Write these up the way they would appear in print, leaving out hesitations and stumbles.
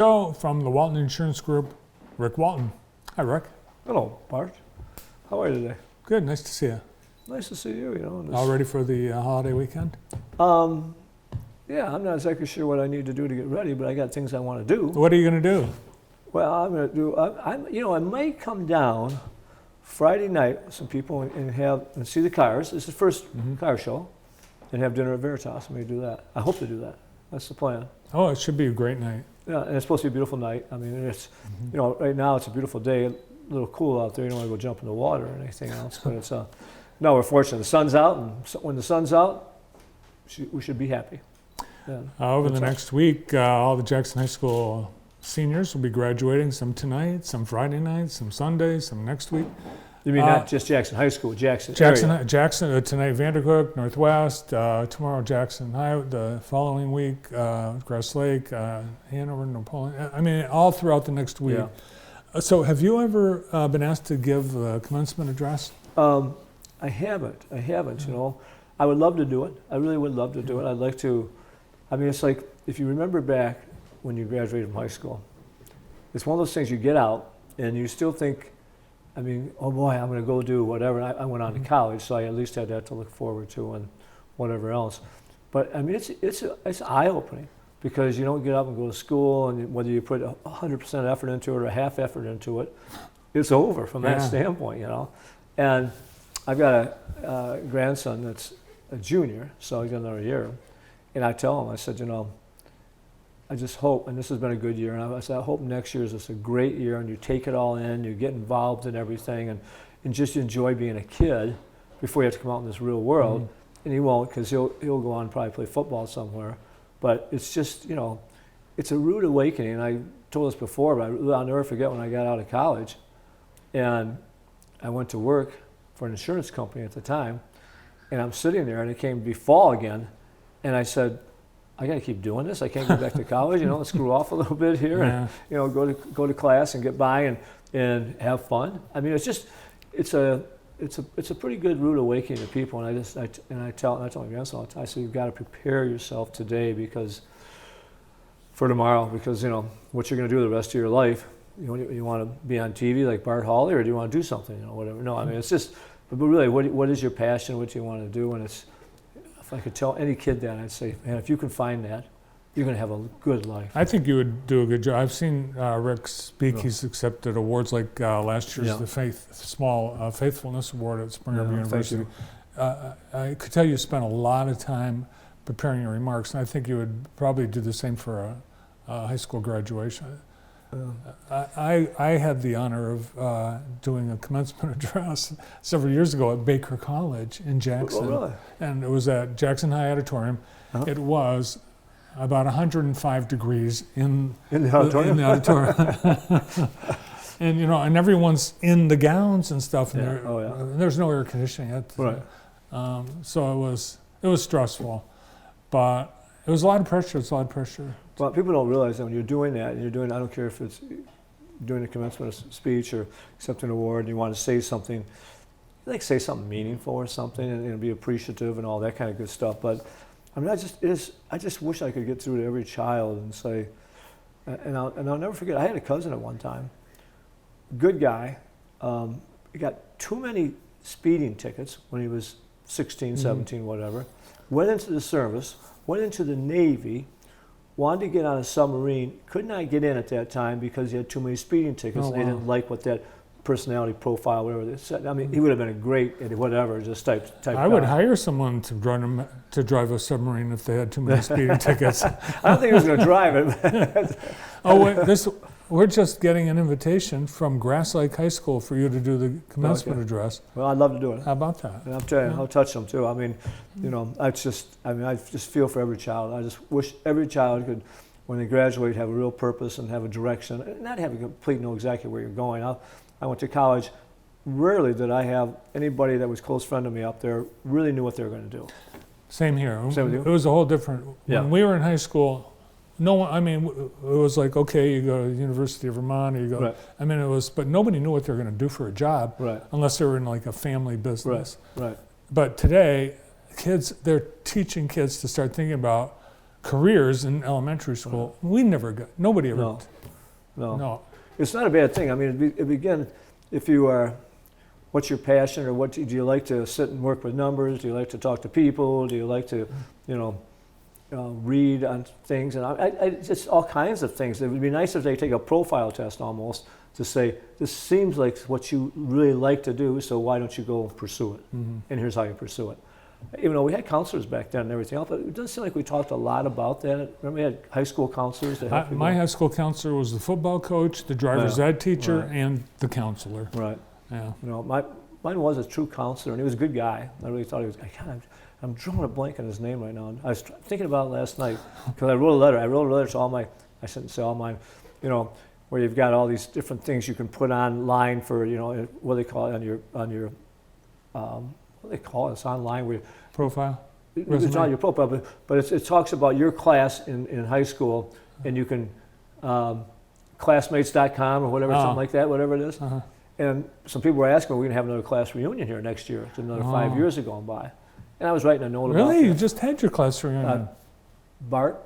Joe from the Walton Insurance Group, Ric Walton. Hi, Ric. Hello, Bart. How are you today? Good, nice to see you. Nice to see you. All ready for the holiday weekend? Yeah, I'm not exactly sure what I need to do to get ready, but I got things I want to do. What are you going to do? Well, I'm going to do. I might come down Friday night with some people and see the cars. This is the first car show, and have dinner at Veritas. I may do that. I hope to do that. That's the plan. Oh, it should be a great night. Yeah, and it's supposed to be a beautiful night. I mean, it's right now it's a beautiful day. A little cool out there. You don't want to go jump in the water or anything else, but it's no, we're fortunate. The sun's out, and when the sun's out, we should be happy. Yeah. Over the next week, all the Jackson High School seniors will be graduating, some tonight, some Friday night, some Sunday, some next week. You mean not just Jackson High School, Jackson area. Jackson tonight, Vandercook, Northwest, tomorrow Jackson High, the following week, Grass Lake, Hanover, Napoleon. I mean, all throughout the next week. Yeah. So have you ever been asked to give a commencement address? I haven't, I would love to do it. I really would love to do it. I'd like to. I mean, it's like, if you remember back when you graduated from high school, it's one of those things you get out and you still think, I mean, oh boy, I'm going to go do whatever. And I went on to college, so I at least had that to look forward to and whatever else. But I mean, it's eye-opening because you don't get up and go to school, and whether you put 100% effort into it or half effort into it, it's over from that standpoint, And I've got a grandson that's a junior, so he's got another year. And I tell him, I said, I just hope, and this has been a good year, and I said, I hope next year is just a great year, and you take it all in, you get involved in everything, and just enjoy being a kid before you have to come out in this real world. And he won't, because he'll go on and probably play football somewhere. But it's just, it's a rude awakening. And I told this before, but I'll never forget when I got out of college, and I went to work for an insurance company at the time, and I'm sitting there, and it came to be fall again, and I said, I got to keep doing this. I can't go back to college. Let's screw off a little bit here, and go to class and get by and have fun. I mean, it's a pretty good rude awakening to people. And I tell my grandson, I say, you've got to prepare yourself today for tomorrow, because what you're going to do the rest of your life. You want to be on TV like Bart Hawley, or do you want to do something? Whatever. No, I mean, it's just. But really, what is your passion? What do you want to do? And if I could tell any kid that, I'd say, man, if you can find that, you're going to have a good life. I think you would do a good job. I've seen Ric speak. Yeah. He's accepted awards like last year's the Faithfulness Award at Springer University. I could tell you spent a lot of time preparing your remarks, and I think you would probably do the same for a high school graduation. I had the honor of doing a commencement address several years ago at Baker College in Jackson. Oh, really? And it was at Jackson High Auditorium. It was about 105 degrees in the auditorium. And and everyone's in the gowns and stuff. And there's no air conditioning yet. Right. So it was stressful, but it was a lot of pressure. Well, people don't realize that when you're doing that, and I don't care if it's doing a commencement speech or accepting an award, and you want to say something, say something meaningful or something, and be appreciative and all that kind of good stuff. But I mean, I just wish I could get through to every child and say, and I'll never forget. I had a cousin at one time, good guy. He got too many speeding tickets when he was 16, 17, whatever. Went into the service, went into the Navy. Wanted to get on a submarine, could not get in at that time because he had too many speeding tickets. They didn't like what that personality profile, whatever they said. I mean, he would have been a great, whatever, just type I would hire someone to drive a submarine if they had too many speeding tickets. I don't think he was going to drive it. We're just getting an invitation from Grass Lake High School for you to do the commencement address. Well, I'd love to do it. How about that? And I'm telling you, I'll touch them too. I mean, I just feel for every child. I just wish every child could, when they graduate, have a real purpose and have a direction, and not have a complete know exactly where you're going. I went to college. Rarely did I have anybody that was a close friend of me up there really knew what they were going to do. Same here. Same with you? It was a whole different. When we were in high school, no one. I mean, it was like, okay, you go to the University of Vermont, or you go. Right. I mean, but nobody knew what they were going to do for a job, right, unless they were in like a family business. Right. But today, they're teaching kids to start thinking about careers in elementary school. We never got, nobody ever. No. It's not a bad thing. I mean, again, if you are, what's your passion, or do you like to sit and work with numbers? Do you like to talk to people? Do you like to, read on things? And I just all kinds of things. It would be nice if they take a profile test almost to say, this seems like what you really like to do, so why don't you go pursue it? And here's how you pursue it. Even though we had counselors back then and everything else, but it doesn't seem like we talked a lot about that. Remember we had high school counselors to help My high school counselor was the football coach, the driver's ed teacher, right. and the counselor. Right. Yeah. Mine was a true counselor, and he was a good guy. I really thought he was. I'm drawing a blank on his name right now. I was thinking about it last night because I wrote a letter. I wrote a letter to all my. I shouldn't say all mine. Where you've got all these different things you can put online for what they call it on your what they call it. It's online where profile. It's not your profile, but it talks about your class in high school, and you can classmates.com or whatever, something like that, whatever it is. And some people were asking, we're going to have another class reunion here next year. It's another 5 years are going by. And I was writing a note about Really? that. You just had your class reunion? Bart,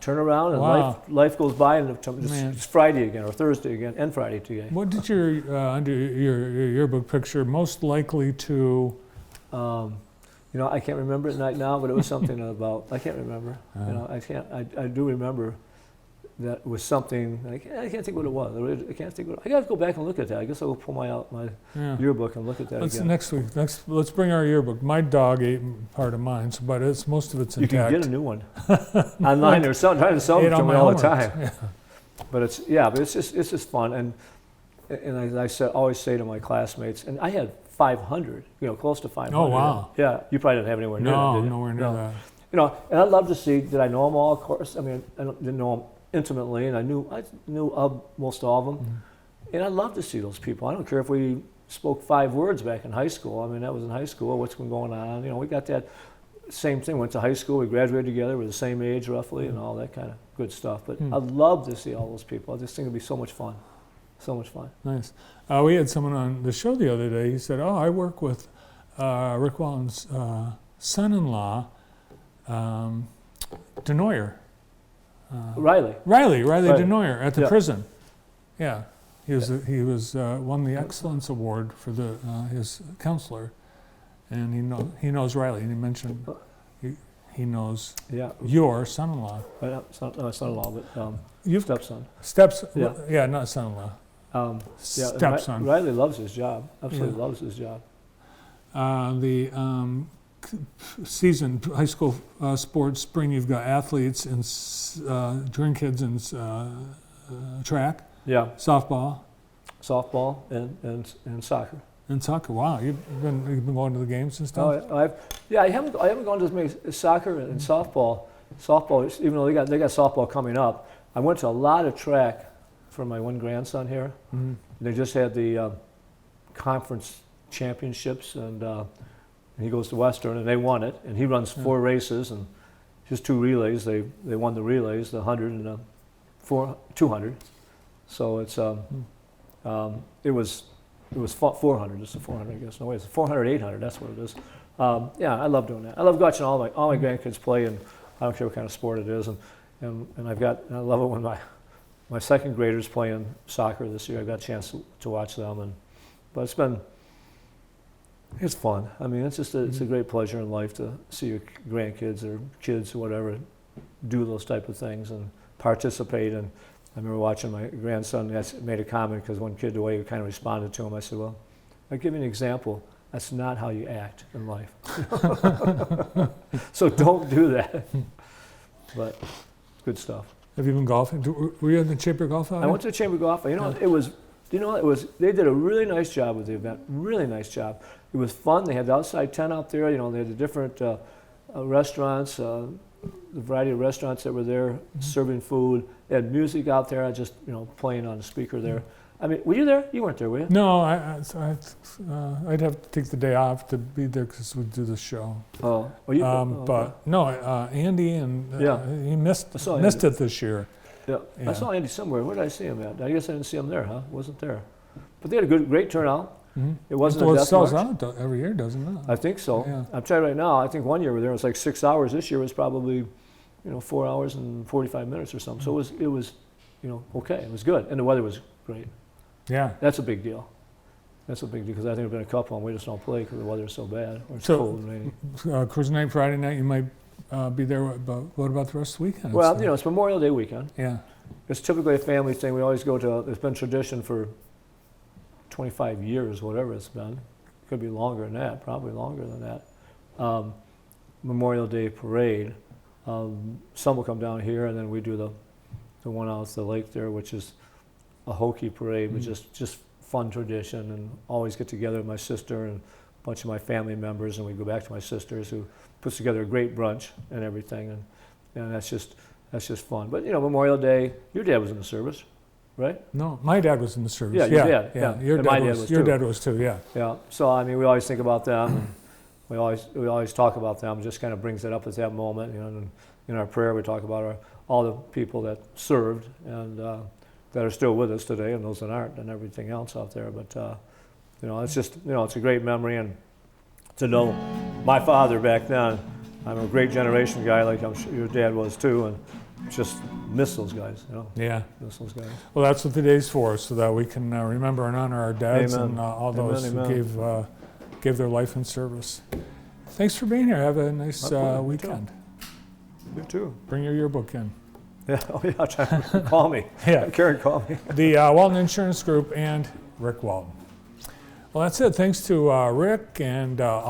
turn around, and life goes by, and it's Friday again, or Thursday again, and Friday today. What did your under your yearbook picture most likely to? I can't remember it right now, but it was something about, I can't remember. I do remember that was something, I can't think what it was. I can't think I got to go back and look at that. I guess I'll pull my yearbook and look at that again. Next week, let's bring our yearbook. My dog ate part of mine, but most of it's intact. You can get a new one online or something. Trying to sell them to me all the time. Yeah. But it's just fun, and I always say to my classmates, and I had 500, close to 500. Oh wow! Yeah, you probably didn't have anywhere near that, did you? Nowhere near that. And I'd love to see. Did I know them all? Of course. I mean, I didn't know them intimately, and I knew of most all of them. And I'd love to see those people. I don't care if we spoke 5 words back in high school. I mean, that was in high school. What's been going on? We got that same thing. Went to high school. We graduated together. We're the same age roughly, and all that kind of good stuff. But I'd love to see all those people. I just think it'd be so much fun. So much fun. Nice. We had someone on the show the other day. He said, I work with Ric Walton's son-in-law, Denoyer. Riley Denoyer at the prison. Yeah, he was won the Excellence Award for his counselor, and he knows Riley, and he mentioned he knows your son-in-law. Son-in-law, but stepson. Yeah, not son-in-law. Stepson. Riley loves his job. Absolutely loves his job. The season, high school sports, spring, you've got athletes and during kids in track. Yeah. Softball and soccer. And soccer. Wow, you've been going to the games and stuff. I haven't gone to as many soccer and softball. Softball, even though they got softball coming up, I went to a lot of track for my one grandson here. They just had the conference championships, and he goes to Western, and they won it. And he runs 4 races and just 2 relays. They won the relays, the 100 and the 200. So it's it was 400. It's a 400, I guess. No way, it's a 400, 800. That's what it is. I love doing that. I love watching all my grandkids play, and I don't care what kind of sport it is. And I love it when my second graders playing soccer this year. I got a chance to watch them, but it's fun. I mean, it's a great pleasure in life to see your grandkids or kids or whatever do those type of things and participate. And I remember watching my grandson made a comment because one kid, the way he kind of responded to him, I said, well, I'll give you an example. That's not how you act in life. So don't do that. But good stuff. Have you been golfing? Were you in the Chamber Golf out? I went to the Chamber Golf. They did a really nice job with the event. Really nice job. It was fun. They had the outside tent out there. They had the different restaurants, the variety of restaurants that were there serving food. They had music out there, just playing on the speaker there. I mean, were you there? You weren't there, were you? No, I'd have to take the day off to be there because we do the show. Oh, well, but no, Andy he missed it this year. Yeah. I saw Andy somewhere. Where did I see him at? I guess I didn't see him there, huh? Wasn't there? But they had a great turnout. It wasn't a death sells march. out every year, doesn't it? I think so. Yeah. I'm trying right now. I think one year we were there. It was like 6 hours. This year was probably 4 hours and 45 minutes or something. So it was, okay. It was good, and the weather was great. Yeah. That's a big deal. That's a big deal because I think there've been a couple, and we just don't play because the weather is so bad, or it's cold and rainy. Cruise night, Friday night, you might be there. What about the rest of the weekend? Well, it's Memorial Day weekend. Yeah. It's typically a family thing. We always go to. It's been tradition for 25 years, whatever it's been. Could be longer than that. Probably longer than that. Memorial Day parade. Some will come down here, and then we do the one out at the lake there, which is a hokey parade, but just fun tradition, and always get together with my sister and a bunch of my family members, and we go back to my sister's who puts together a great brunch and everything, and that's just fun. But Memorial Day, your dad was in the service, right? No, my dad was in the service. Yeah, your dad. Yeah, your dad was too. Yeah. Yeah. So I mean, we always think about them, and we always talk about them. Just kind of brings it up at that moment. And in our prayer, we talk about all the people that served and that are still with us today, and those that aren't, and everything else out there. But it's just it's a great memory, and to know my father back then. I'm a great generation guy, like I'm sure your dad was too, and just miss those guys. Yeah. Miss those guys. Well, that's what today's for, so that we can remember and honor our dads. Amen. And all those Amen. who gave their life in service. Thanks for being here. Have a nice weekend. You too. Bring your yearbook in. Yeah. Oh yeah. Call me. Yeah. Karen, call me. The Walton Insurance Group and Ric Walton. Well, that's it. Thanks to Rick and